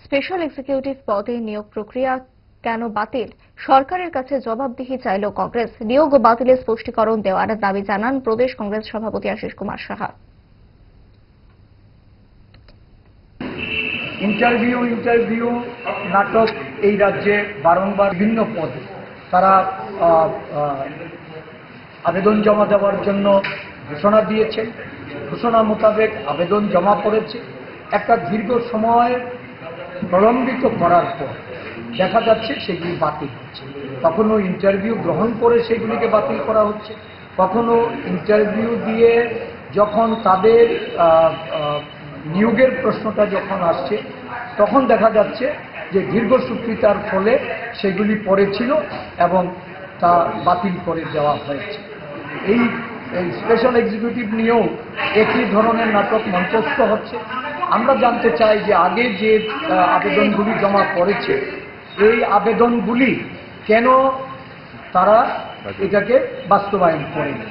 Special executive পদে নিয়োগ প্রক্রিয়া কেন বাতিল? সরকারের কাছে জবাবদিহি চাইল কংগ্রেস। নিয়োগ বাতিলের স্পষ্টীকরণ দেওয়ার দাবি জানান প্রদেশ কংগ্রেস সভাপতি আশিস কুমার সাহা। ইন্টারভিউ নাটক এই রাজ্যে বারংবার বিভিন্ন পদে তারা আবেদন জমা দেওয়ার জন্য ঘোষণা দিয়েছে। ঘোষণা মোতাবেক আবেদন জমা পড়েছে। একটা দীর্ঘ সময় প্রলম্বিত করার পর দেখা যাচ্ছে সেগুলি বাতিল হচ্ছে। কখনো ইন্টারভিউ গ্রহণ করে সেগুলিকে বাতিল করা হচ্ছে, কখনো ইন্টারভিউ দিয়ে যখন তাদের নিয়োগের প্রশ্নটা যখন আসছে তখন দেখা যাচ্ছে যে দীর্ঘসূত্রিতার ফলে সেগুলি পড়েছিল এবং তা বাতিল করে দেওয়া হয়েছে। এই স্পেশাল এক্সিকিউটিভ নিয়েও একই ধরনের নাটক মঞ্চস্থ হচ্ছে। আমরা জানতে চাই যে আগে যে আবেদনগুলি জমা পড়েছে এই আবেদনগুলি কেন তারা এটাকে বাস্তবায়ন করেনি।